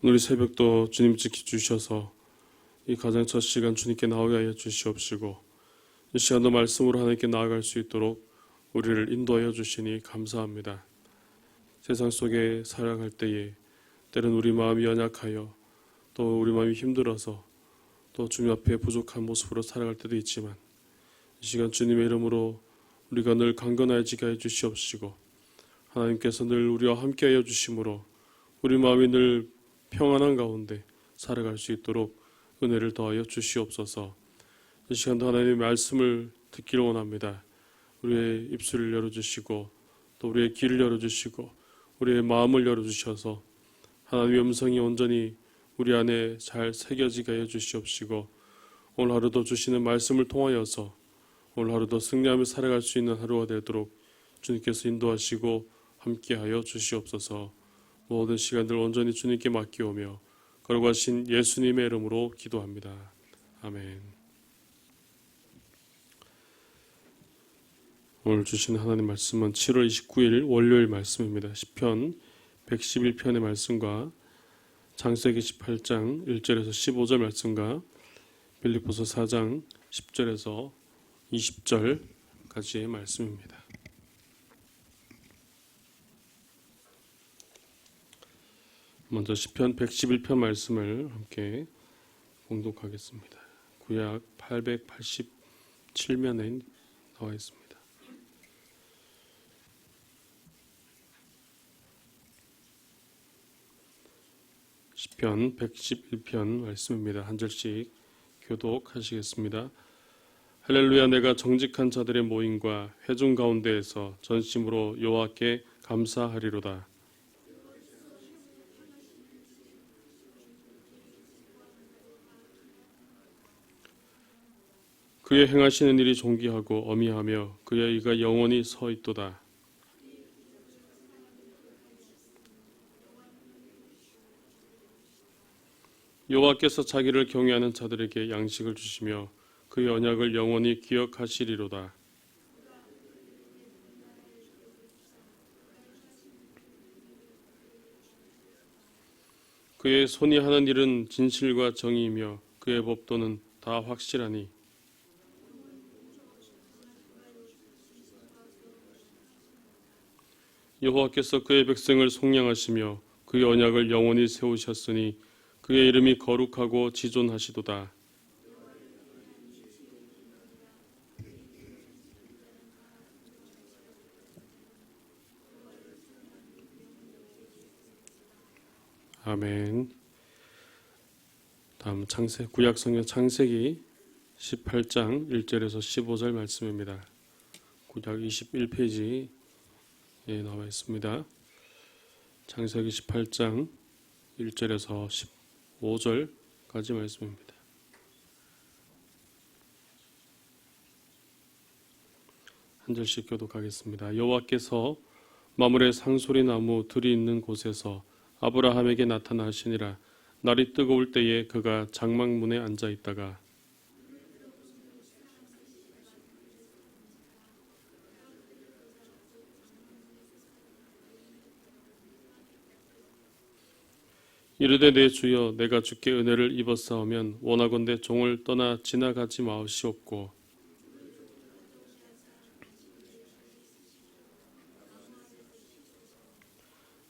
오늘 이 새벽도 주님 지켜주셔서 이 가장 첫 시간 주님께 나오게 하여 주시옵시고 이 시간도 말씀으로 하나님께 나아갈 수 있도록 우리를 인도하여 주시니 감사합니다. 세상 속에 살아갈 때에 때론 우리 마음이 연약하여 또 우리 마음이 힘들어서 또 주님 앞에 부족한 모습으로 살아갈 때도 있지만 이 시간 주님의 이름으로 우리가 늘 강건해지게 해 주시옵시고 하나님께서 늘 우리와 함께하여 주심으로 우리 마음이 늘 평안한 가운데 살아갈 수 있도록 은혜를 더하여 주시옵소서. 이 시간도 하나님의 말씀을 듣기를 원합니다. 우리의 입술을 열어주시고 또 우리의 귀를 열어주시고 우리의 마음을 열어주셔서 하나님의 음성이 온전히 우리 안에 잘 새겨지게 하여 주시옵시고 오늘 하루도 주시는 말씀을 통하여서 오늘 하루도 승리하며 살아갈 수 있는 하루가 되도록 주님께서 인도하시고 함께하여 주시옵소서. 모든 시간들 온전히 주님께 맡기오며 거룩하신 예수님의 이름으로 기도합니다. 아멘. 오늘 주신 하나님 말씀은 7월 29일 월요일 말씀입니다. 시편 111편의 말씀과 창세기 18장 1절에서 15절 말씀과 빌립보서 4장 10절에서 20절까지의 말씀입니다. 먼저 시편 111편 말씀을 함께 봉독하겠습니다. 구약 887면에 나와 있습니다. 시편 111편 말씀입니다. 한 절씩 교독하시겠습니다. 할렐루야. 내가 정직한 자들의 모임과 회중 가운데에서 전심으로 여호와께 감사하리로다. 그의 행하시는 일이 존귀하고 어미하며 그의 의가 영원히 서 있도다. 여호와께서 자기를 경외하는 자들에게 양식을 주시며 그의 언약을 영원히 기억하시리로다. 그의 손이 하는 일은 진실과 정의이며 그의 법도는 다 확실하니 여호와께서 그의 백성을 속량하시며 그의 언약을 영원히 세우셨으니 그의 이름이 거룩하고 지존하시도다. 아멘. 다음 구약성경 창세기 18장 1절에서 15절 말씀입니다. 구약 21페이지에 나와 있습니다. 창세기 18장 1절에서 15절까지 말씀입니다. 한 절씩 교독하겠습니다. 여호와께서 마물의 상소리 나무 들이 있는 곳에서 아브라함에게 나타나시니라. 날이 뜨거울 때에 그가 장막문에 앉아 있다가 이르되 내 주여 내가 주께 은혜를 입었사오면 원하건대 종을 떠나 지나가지 마시옵고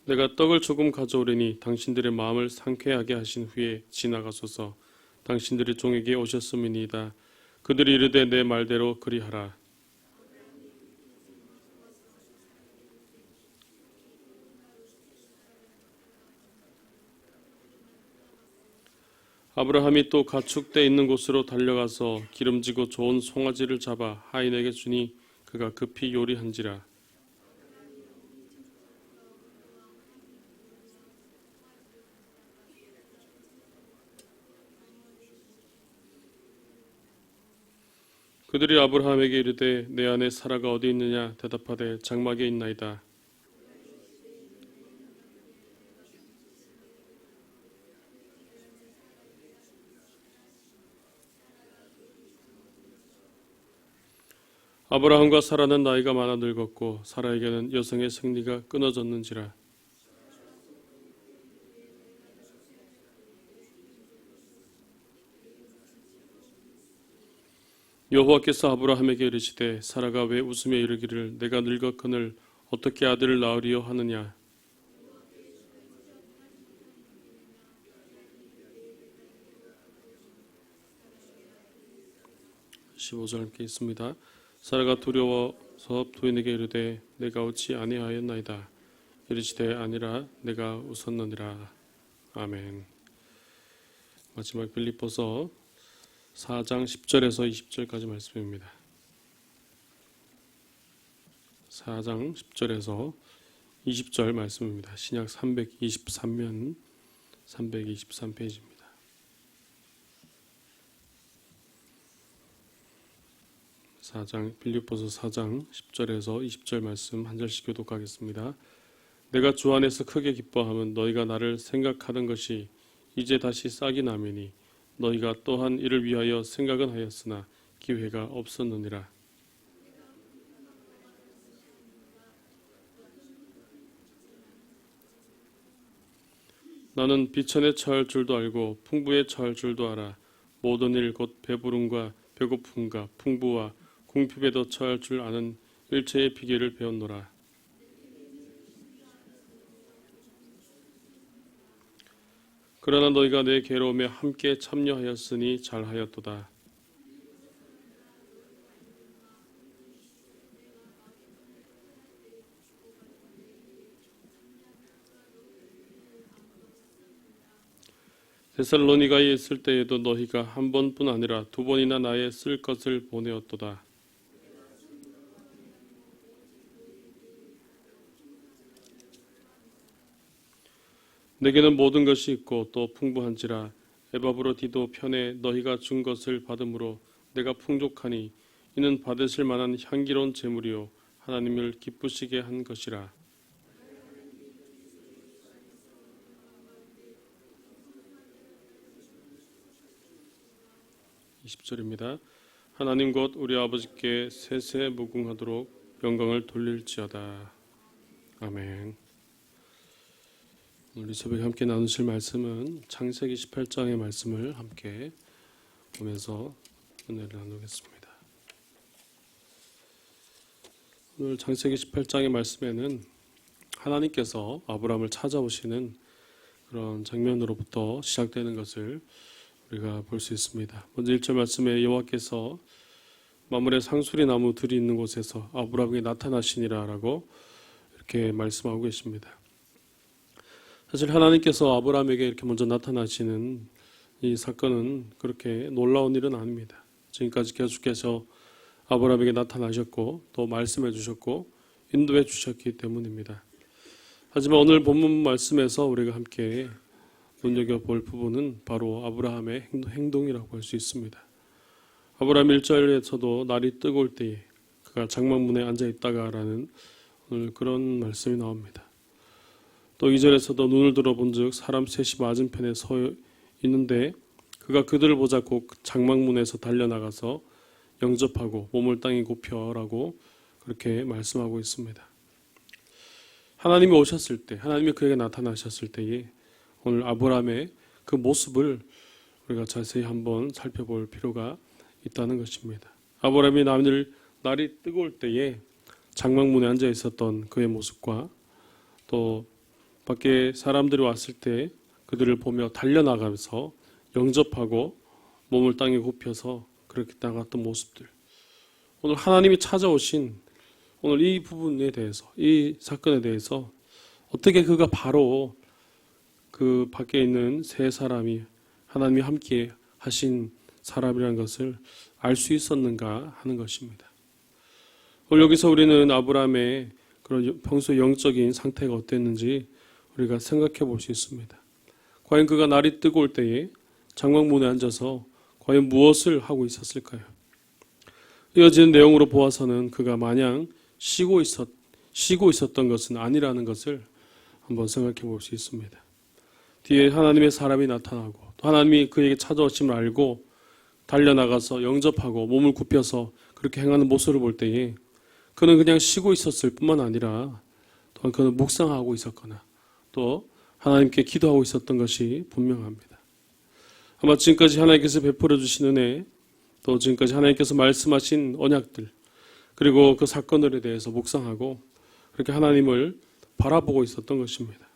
내가 떡을 조금 가져오려니 당신들의 마음을 상쾌하게 하신 후에 지나가소서. 당신들이 종에게 오셨음이니이다. 그들이 이르되 내 말대로 그리하라. 아브라함이 또 가축대 있는 곳으로 달려가서 기름지고 좋은 송아지를 잡아 하인에게 주니 그가 급히 요리한지라. 그들이 아브라함에게 이르되 내 아내 사라가 어디 있느냐 대답하되 장막에 있나이다. 아브라함과 사라는 나이가 많아 늙었고 사라에게는 여성의 생리가 끊어졌는지라. 여호와께서 아브라함에게 이르시되 사라가 왜 웃으며 이르기를 내가 늙었거늘 어떻게 아들을 낳으리요 하느냐. 15절 함께 있습니다. 사라가 두려워서 부인에게 이르되 내가 어찌 아니하였나이다. 이르시되 아니라 내가 웃었느니라. 아멘. 마지막 빌립보서 4장 10절에서 20절까지 말씀입니다. 4장 10절에서 20절 말씀입니다. 신약 323면 323페이지입니다. 4장 빌립보서 4장 10절에서 20절 말씀 한 절씩 교독하겠습니다. 내가 주 안에서 크게 기뻐함은 너희가 나를 생각하던 것이 이제 다시 싹이 나매니 너희가 또한 이를 위하여 생각은 하였으나 기회가 없었느니라. 나는 비천에 처할 줄도 알고 풍부에 처할 줄도 알아. 모든 일 곧 배부름과 배고픔과 풍부와 궁핍에도 처할 줄 아는 일체의 비결을 배웠노라. 그러나 너희가 내 괴로움에 함께 참여하였으니 잘하였도다. 데살로니가에 있을 때에도 너희가 한 번뿐 아니라 두 번이나 나의 쓸 것을 보내었도다. 내게는 모든 것이 있고 또 풍부한지라 에바브로디도 편에 너희가 준 것을 받음으로 내가 풍족하니 이는 받으실 만한 향기로운 제물이요 하나님을 기쁘시게 한 것이라. 20절입니다. 하나님 곧 우리 아버지께 세세 무궁하도록 영광을 돌릴지어다. 아멘. 오늘 이 새벽에 함께 나누실 말씀은 창세기 18장의 말씀을 함께 보면서 은혜를 나누겠습니다. 오늘 창세기 18장의 말씀에는 하나님께서 아브라함을 찾아오시는 그런 장면으로부터 시작되는 것을 우리가 볼 수 있습니다. 먼저 1절 말씀에 여호와께서 만물의 상수리 나무 들이 있는 곳에서 아브라함에게 나타나시니라 라고 이렇게 말씀하고 계십니다. 사실 하나님께서 아브라함에게 이렇게 먼저 나타나시는 이 사건은 그렇게 놀라운 일은 아닙니다. 지금까지 계속해서 아브라함에게 나타나셨고 또 말씀해 주셨고 인도해 주셨기 때문입니다. 하지만 오늘 본문 말씀에서 우리가 함께 눈여겨볼 부분은 바로 아브라함의 행동이라고 할 수 있습니다. 아브라함 1절에서도 날이 뜨거울 때에 그가 장막문에 앉아있다가라는 오늘 그런 말씀이 나옵니다. 또 2절에서도 눈을 들어본 즉 사람 셋이 맞은편에 서 있는데 그가 그들을 보자 곧 장막문에서 달려나가서 영접하고 몸을 땅에 굽혀라고 그렇게 말씀하고 있습니다. 하나님이 오셨을 때, 하나님이 그에게 나타나셨을 때에 오늘 아브라함의 그 모습을 우리가 자세히 한번 살펴볼 필요가 있다는 것입니다. 아브라함이 날이 뜨거울 때에 장막문에 앉아 있었던 그의 모습과 또 밖에 사람들이 왔을 때 그들을 보며 달려나가면서 영접하고 몸을 땅에 굽혀서 그렇게 나갔던 모습들. 오늘 하나님이 찾아오신 오늘 이 부분에 대해서, 이 사건에 대해서 어떻게 그가 바로 그 밖에 있는 세 사람이 하나님이 함께 하신 사람이라는 것을 알 수 있었는가 하는 것입니다. 오늘 여기서 우리는 아브라함의 그런 평소 영적인 상태가 어땠는지 우리가 생각해 볼 수 있습니다. 과연 그가 날이 뜨거울 때에 장막문에 앉아서 과연 무엇을 하고 있었을까요? 이어지는 내용으로 보아서는 그가 마냥 쉬고 있었던 것은 아니라는 것을 한번 생각해 볼 수 있습니다. 뒤에 하나님의 사람이 나타나고 또 하나님이 그에게 찾아오심을 알고 달려나가서 영접하고 몸을 굽혀서 그렇게 행하는 모습을 볼 때에 그는 그냥 쉬고 있었을 뿐만 아니라 또한 그는 묵상하고 있었거나 또 하나님께 기도하고 있었던 것이 분명합니다. 아마 지금까지 하나님께서 베풀어 주신 은혜 또 지금까지 하나님께서 말씀하신 언약들, 그리고 그 사건들에 대해서 묵상하고 그렇게 하나님을 바라보고 있었던 것입니다.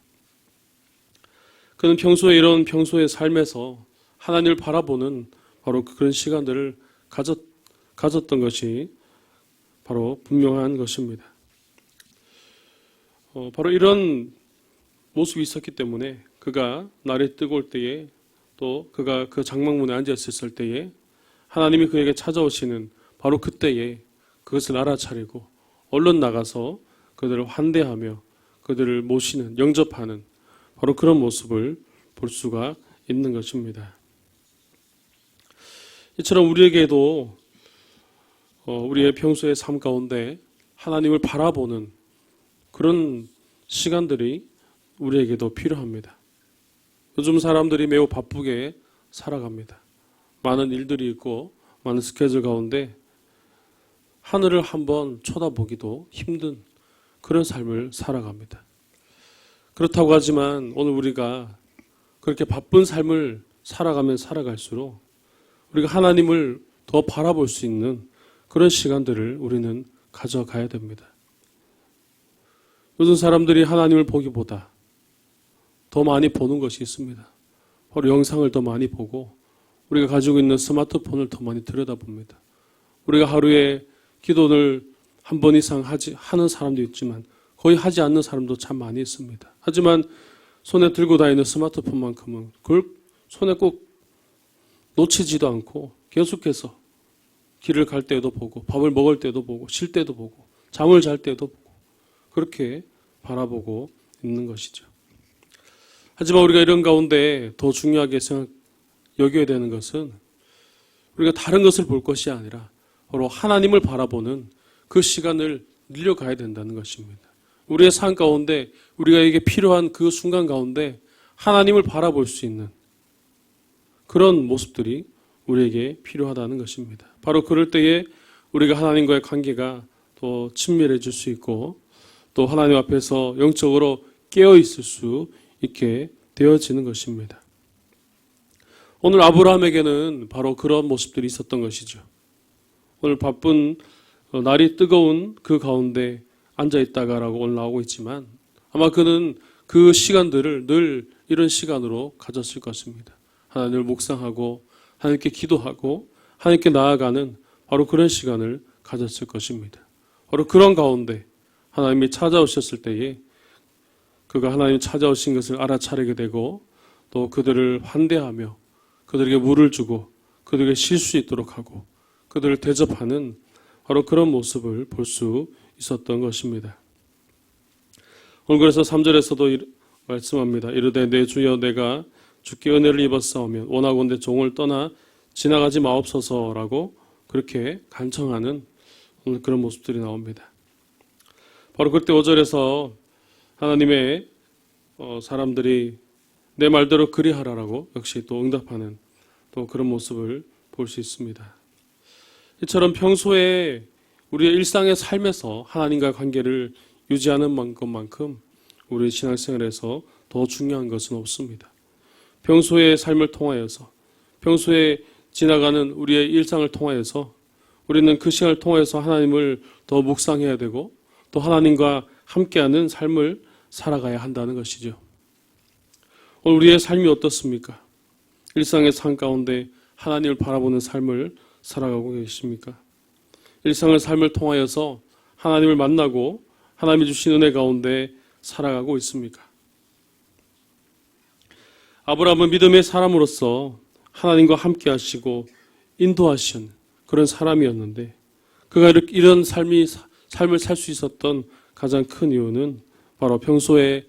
그는 평소에 이런 평소의 삶에서 하나님을 바라보는 바로 그런 시간들을 가졌던 것이 바로 분명한 것입니다. 바로 이런 모습이 있었기 때문에 그가 날이 뜨거울 때에 또 그가 그 장막문에 앉아 있었을 때에 하나님이 그에게 찾아오시는 바로 그때에 그것을 알아차리고 얼른 나가서 그들을 환대하며 그들을 모시는, 영접하는 바로 그런 모습을 볼 수가 있는 것입니다. 이처럼 우리에게도 우리의 평소의 삶 가운데 하나님을 바라보는 그런 시간들이 우리에게도 필요합니다. 요즘 사람들이 매우 바쁘게 살아갑니다. 많은 일들이 있고 많은 스케줄 가운데 하늘을 한번 쳐다보기도 힘든 그런 삶을 살아갑니다. 그렇다고 하지만 오늘 우리가 그렇게 바쁜 삶을 살아가면 살아갈수록 우리가 하나님을 더 바라볼 수 있는 그런 시간들을 우리는 가져가야 됩니다. 요즘 사람들이 하나님을 보기보다 더 많이 보는 것이 있습니다. 바로 영상을 더 많이 보고 우리가 가지고 있는 스마트폰을 더 많이 들여다봅니다. 우리가 하루에 기도를 한 번 이상 하는 사람도 있지만 거의 하지 않는 사람도 참 많이 있습니다. 하지만 손에 들고 다니는 스마트폰만큼은 그걸 손에 꼭 놓치지도 않고 계속해서 길을 갈 때도 보고 밥을 먹을 때도 보고 쉴 때도 보고 잠을 잘 때도 보고 그렇게 바라보고 있는 것이죠. 하지만 우리가 이런 가운데 더 중요하게 여겨야 되는 것은 우리가 다른 것을 볼 것이 아니라 바로 하나님을 바라보는 그 시간을 늘려가야 된다는 것입니다. 우리의 삶 가운데 우리에게 필요한 그 순간 가운데 하나님을 바라볼 수 있는 그런 모습들이 우리에게 필요하다는 것입니다. 바로 그럴 때에 우리가 하나님과의 관계가 또 친밀해질 수 있고 또 하나님 앞에서 영적으로 깨어 있을 수 있게 되어지는 것입니다. 오늘 아브라함에게는 바로 그런 모습들이 있었던 것이죠. 오늘 바쁜 날이 뜨거운 그 가운데 앉아있다가라고 오늘 나오고 있지만 아마 그는 그 시간들을 늘 이런 시간으로 가졌을 것입니다. 하나님을 묵상하고 하나님께 기도하고 하나님께 나아가는 바로 그런 시간을 가졌을 것입니다. 바로 그런 가운데 하나님이 찾아오셨을 때에 그가 하나님 찾아오신 것을 알아차리게 되고 또 그들을 환대하며 그들에게 물을 주고 그들에게 쉴 수 있도록 하고 그들을 대접하는 바로 그런 모습을 볼 수 있었던 것입니다. 오늘 그래서 3절에서도 말씀합니다. 이르되 내 주여 내가 주께 은혜를 입었사오면 원하건대 종을 떠나 지나가지 마옵소서라고 그렇게 간청하는 오늘 그런 모습들이 나옵니다. 바로 그때 5절에서 하나님의 사람들이 내 말대로 그리하라라고 역시 또 응답하는 또 그런 모습을 볼 수 있습니다. 이처럼 평소에 우리의 일상의 삶에서 하나님과의 관계를 유지하는 것만큼 우리의 신앙생활에서 더 중요한 것은 없습니다. 평소의 삶을 통하여서 평소에 지나가는 우리의 일상을 통하여서 우리는 그 시간을 통해서 하나님을 더 묵상해야 되고 또 하나님과 함께하는 삶을 살아가야 한다는 것이죠. 오늘 우리의 삶이 어떻습니까? 일상의 삶 가운데 하나님을 바라보는 삶을 살아가고 계십니까? 일상의 삶을 통하여서 하나님을 만나고 하나님이 주신 은혜 가운데 살아가고 있습니까? 아브라함은 믿음의 사람으로서 하나님과 함께 하시고 인도하신 그런 사람이었는데 그가 이런 삶을 살 수 있었던 가장 큰 이유는 바로 평소에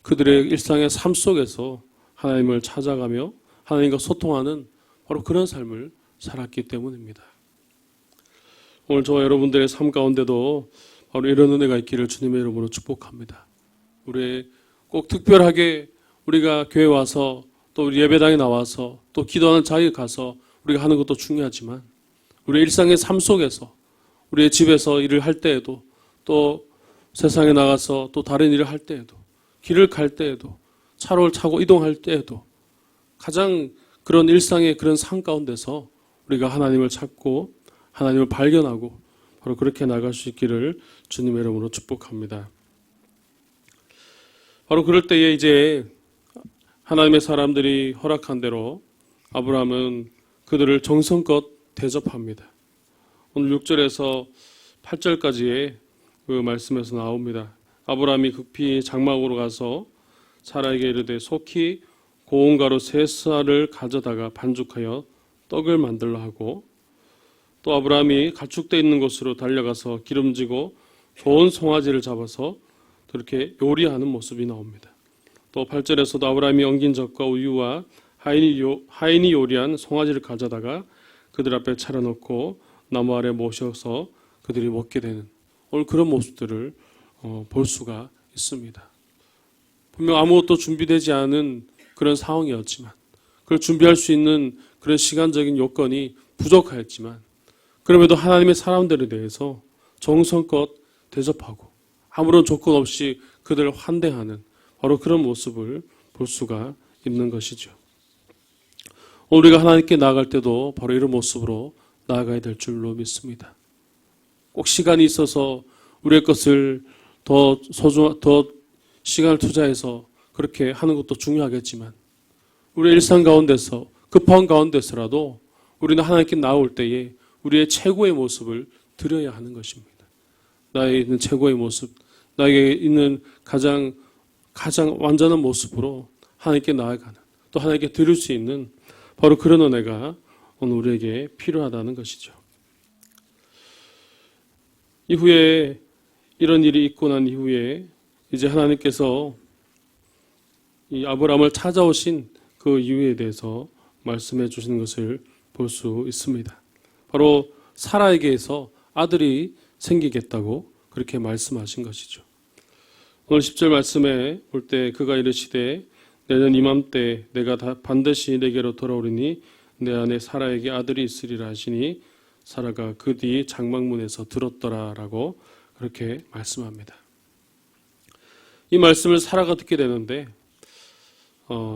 그들의 일상의 삶 속에서 하나님을 찾아가며 하나님과 소통하는 바로 그런 삶을 살았기 때문입니다. 오늘 저와 여러분들의 삶 가운데도 바로 이런 은혜가 있기를 주님의 이름으로 축복합니다. 우리 꼭 특별하게 우리가 교회 와서 또 우리 예배당에 나와서 또 기도하는 자리에 가서 우리가 하는 것도 중요하지만 우리 일상의 삶 속에서 우리의 집에서 일을 할 때에도 또 세상에 나가서 또 다른 일을 할 때에도 길을 갈 때에도 차를 타고 이동할 때에도 가장 그런 일상의 그런 삶 가운데서 우리가 하나님을 찾고 하나님을 발견하고 바로 그렇게 나갈 수 있기를 주님의 이름으로 축복합니다. 바로 그럴 때에 이제 하나님의 사람들이 허락한 대로 아브라함은 그들을 정성껏 대접합니다. 오늘 6절에서 8절까지의 그 말씀에서 나옵니다. 아브라함이 급히 장막으로 가서 사라에게 이르되 속히 고운 가루 3쌀을 가져다가 반죽하여 떡을 만들라 하고, 또 아브라함이 가축대 있는 곳으로 달려가서 기름지고 좋은 송아지를 잡아서 그렇게 요리하는 모습이 나옵니다. 또 8절에서도 아브라함이 엉긴 젖과 우유와 하인이 요리한 송아지를 가져다가 그들 앞에 차려놓고 나무 아래 모셔서 그들이 먹게 되는 오늘 그런 모습들을 볼 수가 있습니다. 분명 아무것도 준비되지 않은 그런 상황이었지만, 그걸 준비할 수 있는 그런 시간적인 요건이 부족하였지만, 그럼에도 하나님의 사람들에 대해서 정성껏 대접하고 아무런 조건 없이 그들을 환대하는 바로 그런 모습을 볼 수가 있는 것이죠. 오늘 우리가 하나님께 나아갈 때도 바로 이런 모습으로 나아가야 될 줄로 믿습니다. 꼭 시간이 있어서 우리의 것을 더 시간을 투자해서 그렇게 하는 것도 중요하겠지만, 우리의 일상 가운데서 급한 가운데서라도 우리는 하나님께 나올 때에 우리의 최고의 모습을 드려야 하는 것입니다. 나에게 있는 최고의 모습, 나에게 있는 가장 완전한 모습으로 하나님께 나아가는, 또 하나님께 드릴 수 있는 바로 그런 은혜가 오늘 우리에게 필요하다는 것이죠. 이후에 이런 일이 있고 난 이후에 이제 하나님께서 이 아브라함을 찾아오신 그 이유에 대해서 말씀해 주시는 것을 볼 수 있습니다. 바로 사라에게서 아들이 생기겠다고 그렇게 말씀하신 것이죠. 오늘 10절 말씀에 볼 때 그가 이르시되 내년 이맘때 내가 반드시 내게로 돌아오리니 내 안에 사라에게 아들이 있으리라 하시니 사라가 그 뒤 장막문에서 들었더라라고 그렇게 말씀합니다. 이 말씀을 사라가 듣게 되는데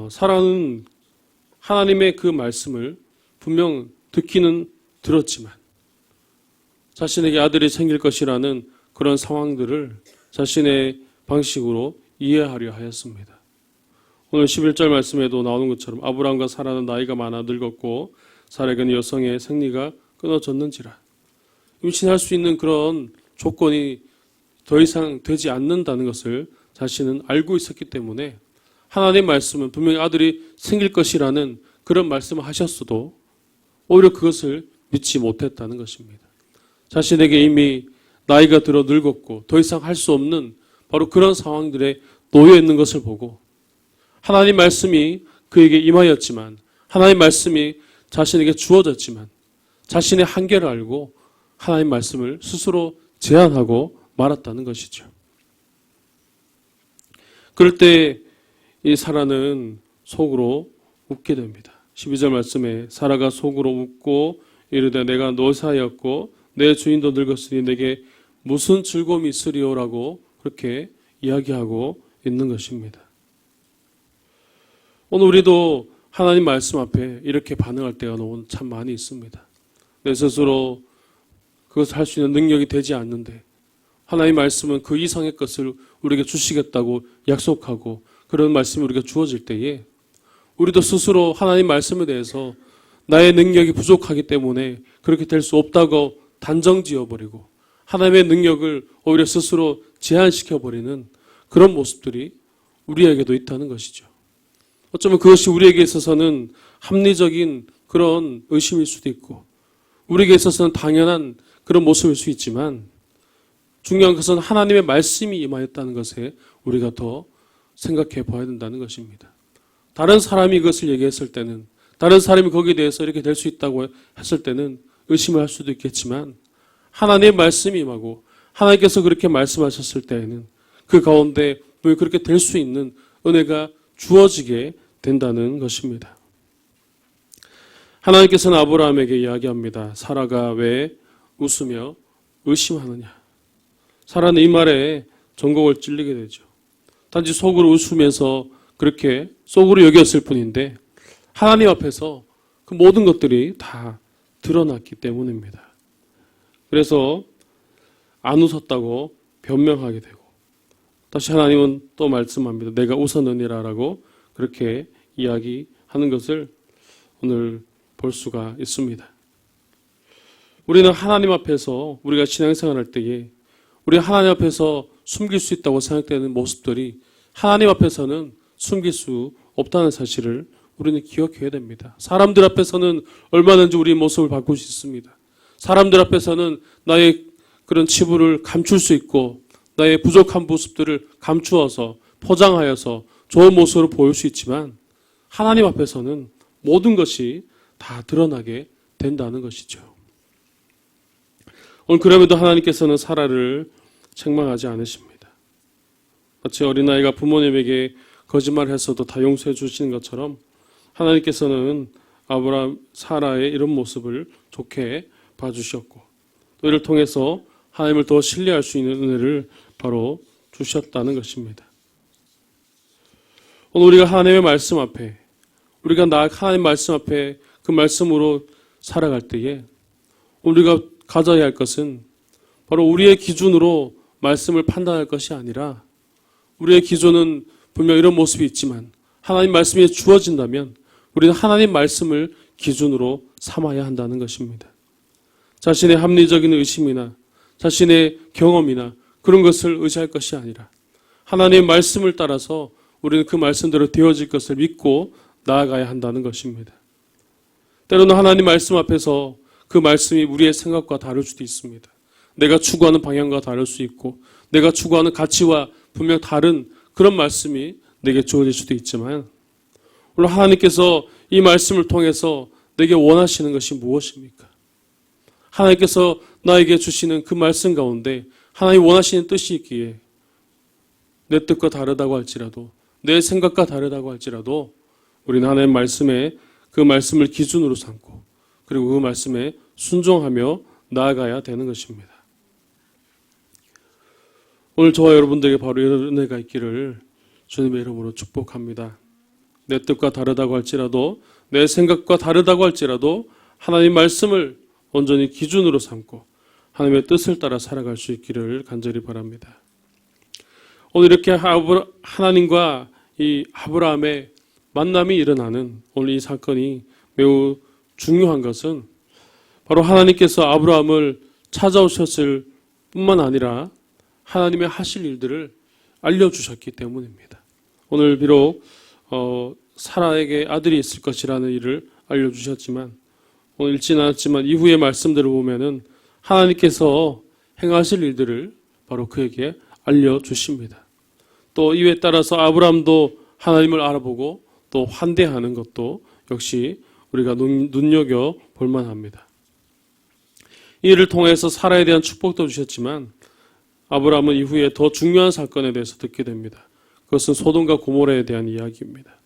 사라는 하나님의 그 말씀을 분명 듣기는 들었지만 자신에게 아들이 생길 것이라는 그런 상황들을 자신의 방식으로 이해하려 하였습니다. 오늘 11절 말씀에도 나오는 것처럼 아브라함과 사라는 나이가 많아 늙었고 사라에게는 여성의 생리가 끊어졌는지라. 임신할 수 있는 그런 조건이 더 이상 되지 않는다는 것을 자신은 알고 있었기 때문에 하나님의 말씀은 분명히 아들이 생길 것이라는 그런 말씀을 하셨어도 오히려 그것을 믿지 못했다는 것입니다. 자신에게 이미 나이가 들어 늙었고 더 이상 할 수 없는 바로 그런 상황들에 놓여 있는 것을 보고 하나님 말씀이 그에게 임하였지만, 하나님 말씀이 자신에게 주어졌지만 자신의 한계를 알고 하나님 말씀을 스스로 제한하고 말았다는 것이죠. 그럴 때 이 사라는 속으로 웃게 됩니다. 12절 말씀에 사라가 속으로 웃고 이르되 내가 노사였고 내 주인도 늙었으니 내게 무슨 즐거움이 있으리오라고 그렇게 이야기하고 있는 것입니다. 오늘 우리도 하나님 말씀 앞에 이렇게 반응할 때가 참 많이 있습니다. 내 스스로 그것을 할 수 있는 능력이 되지 않는데 하나님 말씀은 그 이상의 것을 우리에게 주시겠다고 약속하고 그런 말씀이 우리가 주어질 때에 우리도 스스로 하나님 말씀에 대해서 나의 능력이 부족하기 때문에 그렇게 될 수 없다고 단정지어버리고 하나님의 능력을 오히려 스스로 제한시켜버리는 그런 모습들이 우리에게도 있다는 것이죠. 어쩌면 그것이 우리에게 있어서는 합리적인 그런 의심일 수도 있고 우리에게 있어서는 당연한 그런 모습일 수 있지만 중요한 것은 하나님의 말씀이 임하였다는 것에 우리가 더 생각해 봐야 된다는 것입니다. 다른 사람이 그것을 얘기했을 때는, 다른 사람이 거기에 대해서 이렇게 될 수 있다고 했을 때는 의심을 할 수도 있겠지만 하나님의 말씀이 임하고 하나님께서 그렇게 말씀하셨을 때에는 그 가운데 그렇게 될 수 있는 은혜가 주어지게 된다는 것입니다. 하나님께서는 아브라함에게 이야기합니다. 사라가 왜 웃으며 의심하느냐. 사라는 이 말에 전곡을 찔리게 되죠. 단지 속으로 웃으면서 그렇게 속으로 여겼을 뿐인데 하나님 앞에서 그 모든 것들이 다 드러났기 때문입니다. 그래서 안 웃었다고 변명하게 되고 다시 하나님은 또 말씀합니다. 내가 웃었느니라라고 그렇게 이야기하는 것을 오늘 볼 수가 있습니다. 우리는 하나님 앞에서 우리가 신앙생활할 때에 우리가 하나님 앞에서 숨길 수 있다고 생각되는 모습들이 하나님 앞에서는 숨길 수 없다는 사실을 우리는 기억해야 됩니다. 사람들 앞에서는 얼마든지 우리의 모습을 바꿀 수 있습니다. 사람들 앞에서는 나의 그런 치부를 감출 수 있고 나의 부족한 모습들을 감추어서 포장하여서 좋은 모습으로 보일 수 있지만 하나님 앞에서는 모든 것이 다 드러나게 된다는 것이죠. 오늘 그럼에도 하나님께서는 사라를 책망하지 않으십니다. 마치 어린아이가 부모님에게 거짓말했어도 다 용서해 주시는 것처럼 하나님께서는 아브라함, 사라의 이런 모습을 좋게 봐주셨고 또 이를 통해서 하나님을 더 신뢰할 수 있는 은혜를 바로 주셨다는 것입니다. 오늘 우리가 하나님의 말씀 앞에 우리가 하나님 말씀 앞에 그 말씀으로 살아갈 때에 우리가 가져야 할 것은 바로 우리의 기준으로 말씀을 판단할 것이 아니라 우리의 기준은 분명 이런 모습이 있지만 하나님 말씀이 주어진다면 우리는 하나님 말씀을 기준으로 삼아야 한다는 것입니다. 자신의 합리적인 의심이나 자신의 경험이나 그런 것을 의지할 것이 아니라 하나님의 말씀을 따라서 우리는 그 말씀대로 되어질 것을 믿고 나아가야 한다는 것입니다. 때로는 하나님 말씀 앞에서 그 말씀이 우리의 생각과 다를 수도 있습니다. 내가 추구하는 방향과 다를 수 있고 내가 추구하는 가치와 분명 다른 그런 말씀이 내게 주어질 수도 있지만 오늘 하나님께서 이 말씀을 통해서 내게 원하시는 것이 무엇입니까? 하나님께서 나에게 주시는 그 말씀 가운데 하나님 원하시는 뜻이 있기에 내 뜻과 다르다고 할지라도 내 생각과 다르다고 할지라도 우리는 하나님의 말씀에 그 말씀을 기준으로 삼고 그리고 그 말씀에 순종하며 나아가야 되는 것입니다. 오늘 저와 여러분들에게 바로 이런 은혜가 있기를 주님의 이름으로 축복합니다. 내 뜻과 다르다고 할지라도 내 생각과 다르다고 할지라도 하나님 말씀을 온전히 기준으로 삼고 하나님의 뜻을 따라 살아갈 수 있기를 간절히 바랍니다. 오늘 이렇게 하나님과 이 아브라함의 만남이 일어나는 오늘 이 사건이 매우 중요한 것은 바로 하나님께서 아브라함을 찾아오셨을 뿐만 아니라 하나님의 하실 일들을 알려주셨기 때문입니다. 오늘 비록 사라에게 아들이 있을 것이라는 일을 알려주셨지만 오늘 읽지는 않았지만 이후의 말씀들을 보면은 하나님께서 행하실 일들을 바로 그에게 알려주십니다. 또 이에 따라서 아브라함도 하나님을 알아보고 또 환대하는 것도 역시 우리가 눈여겨 볼 만합니다. 이 일을 통해서 사라에 대한 축복도 주셨지만 아브라함은 이후에 더 중요한 사건에 대해서 듣게 됩니다. 그것은 소돔과 고모라에 대한 이야기입니다.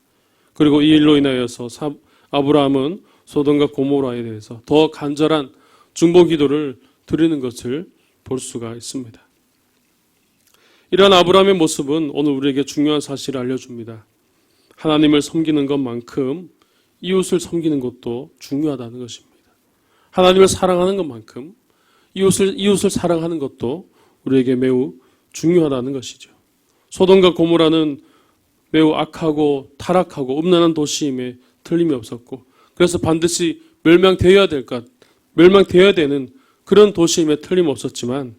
그리고 이 일로 인하여서 아브라함은 소돔과 고모라에 대해서 더 간절한 중보 기도를 드리는 것을 볼 수가 있습니다. 이러한 아브라함의 모습은 오늘 우리에게 중요한 사실을 알려줍니다. 하나님을 섬기는 것만큼 이웃을 섬기는 것도 중요하다는 것입니다. 하나님을 사랑하는 것만큼 이웃을 사랑하는 것도 우리에게 매우 중요하다는 것이죠. 소돔과 고모라는 매우 악하고 타락하고 음란한 도시임에 틀림이 없었고 그래서 반드시 멸망되어야 되는 그런 도시임에 틀림없었지만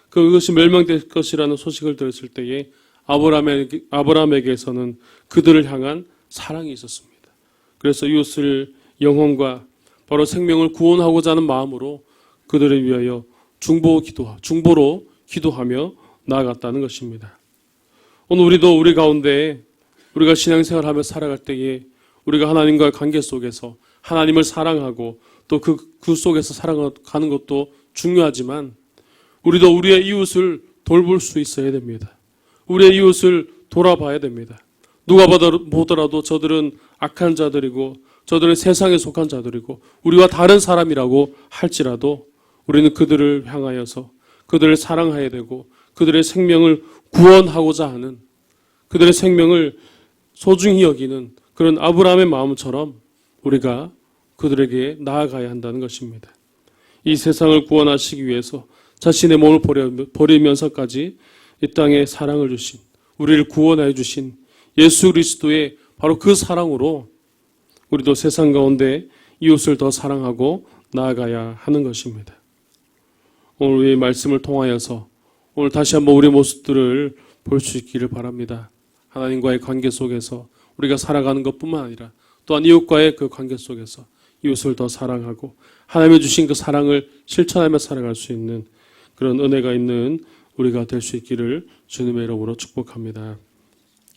그것이 멸망될 것이라는 소식을 들었을 때에 아브라함에게서는 그들을 향한 사랑이 있었습니다. 그래서 이웃을 영혼과 바로 생명을 구원하고자 하는 마음으로 그들을 위하여 중보로 기도하며 나아갔다는 것입니다. 오늘 우리도 우리 가운데 우리가 신앙생활하며 살아갈 때에 우리가 하나님과의 관계 속에서 하나님을 사랑하고 또 그 속에서 살아가는 것도 중요하지만 우리도 우리의 이웃을 돌볼 수 있어야 됩니다. 우리의 이웃을 돌아봐야 됩니다. 누가 보더라도 저들은 악한 자들이고 저들은 세상에 속한 자들이고 우리와 다른 사람이라고 할지라도 우리는 그들을 향하여서 그들을 사랑해야 되고 그들의 생명을 구원하고자 하는 그들의 생명을 소중히 여기는 그런 아브라함의 마음처럼 우리가 그들에게 나아가야 한다는 것입니다. 이 세상을 구원하시기 위해서 자신의 몸을 버리면서까지 이 땅에 사랑을 주신, 우리를 구원하여 주신 예수 그리스도의 바로 그 사랑으로 우리도 세상 가운데 이웃을 더 사랑하고 나아가야 하는 것입니다. 오늘 이 말씀을 통하여서 오늘 다시 한번 우리의 모습들을 볼 수 있기를 바랍니다. 하나님과의 관계 속에서 우리가 살아가는 것뿐만 아니라 또한 이웃과의 그 관계 속에서 이웃을 더 사랑하고 하나님이 주신 그 사랑을 실천하며 살아갈 수 있는 그런 은혜가 있는 우리가 될 수 있기를 주님의 이름으로 축복합니다.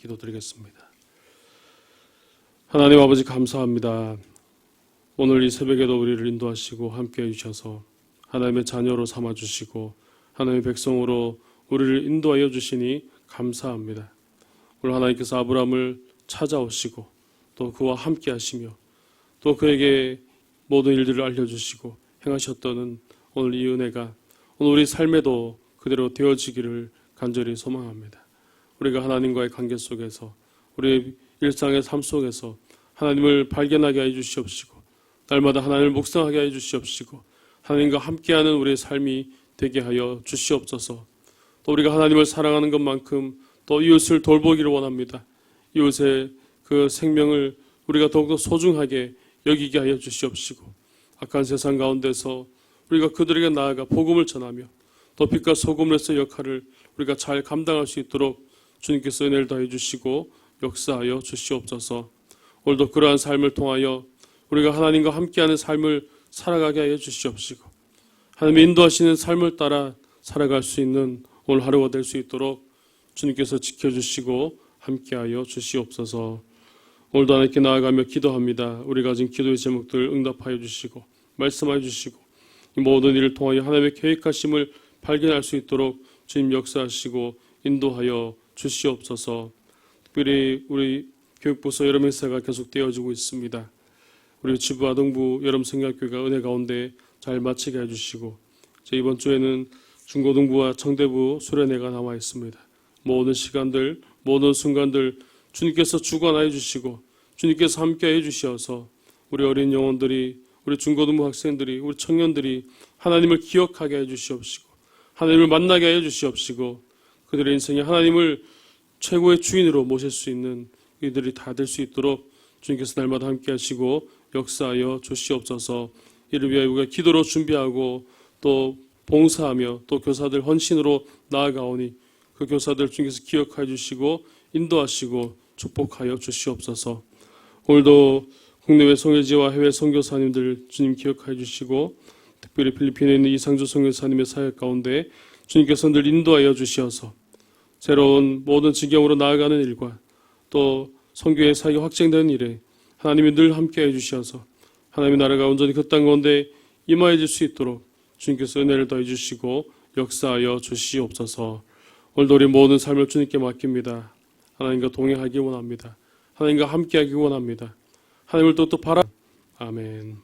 기도드리겠습니다. 하나님 아버지 감사합니다. 오늘 이 새벽에도 우리를 인도하시고 함께해 주셔서 하나님의 자녀로 삼아주시고 하나님의 백성으로 우리를 인도하여 주시니 감사합니다. 오늘 하나님께서 아브라함을 찾아오시고 또 그와 함께 하시며 또 그에게 모든 일들을 알려주시고 행하셨던 오늘 이 은혜가 오늘 우리 삶에도 그대로 되어지기를 간절히 소망합니다. 우리가 하나님과의 관계 속에서 우리의 일상의 삶 속에서 하나님을 발견하게 해 주시옵시고 날마다 하나님을 묵상하게 해 주시옵시고 하나님과 함께하는 우리의 삶이 되게 하여 주시옵소서. 또 우리가 하나님을 사랑하는 것만큼 또 이웃을 돌보기를 원합니다. 이웃의 그 생명을 우리가 더욱더 소중하게 여기게 하여 주시옵시고 악한 세상 가운데서 우리가 그들에게 나아가 복음을 전하며 또 빛과 소금으로서의 역할을 우리가 잘 감당할 수 있도록 주님께서 은혜를 더해 주시고 역사하여 주시옵소서. 오늘도 그러한 삶을 통하여 우리가 하나님과 함께하는 삶을 살아가게 하여 주시옵시고 하나님의 인도하시는 삶을 따라 살아갈 수 있는 오늘 하루가 될 수 있도록 주님께서 지켜주시고 함께하여 주시옵소서. 오늘도 하나님께 나아가며 기도합니다. 우리가 가진 기도의 제목들 응답하여 주시고 말씀하여 주시고 이 모든 일을 통하여 하나님의 계획하심을 발견할 수 있도록 주님 역사하시고 인도하여 주시옵소서. 특별히 우리 교육부서 여름 행사가 계속 되어지고 있습니다. 우리 지부 아동부 여름 성경학교가 은혜 가운데 잘 마치게 해주시고 이번 주에는 중고등부와 청대부 수련회가 남아 있습니다. 모든 시간들 모든 순간들 주님께서 주관하여 주시고 주님께서 함께해 주셔서 우리 어린 영혼들이 우리 중고등부 학생들이 우리 청년들이 하나님을 기억하게 해 주시옵시고 하나님을 만나게 해 주시옵시고 그들의 인생에 하나님을 최고의 주인으로 모실 수 있는 이들이 다 될 수 있도록 주님께서 날마다 함께 하시고 역사하여 주시옵소서. 이를 위하여 우리가 기도로 준비하고 또 봉사하며 또 교사들 헌신으로 나아가오니 그 교사들 주님께서 기억하여 주시고 인도하시고 축복하여 주시옵소서. 오늘도 국내외 선교지와 해외 선교사님들 주님 기억하여 주시고 특별히 필리핀에 있는 이상주 선교사님의 사역 가운데 주님께서 늘 인도하여 주시어서 새로운 모든 지경으로 나아가는 일과 또 선교의 사역이 확장되는 일에 하나님이 늘 함께해 주셔서 하나님의 나라가 온전히 그 땅 가운데 임하여질 수 있도록 주님께서 은혜를 더해 주시고 역사하여 주시옵소서. 오늘도 우리 모든 삶을 주님께 맡깁니다. 하나님과 동행하기 원합니다. 하나님과 함께하기 원합니다. 하나님을 또 바라. 아멘.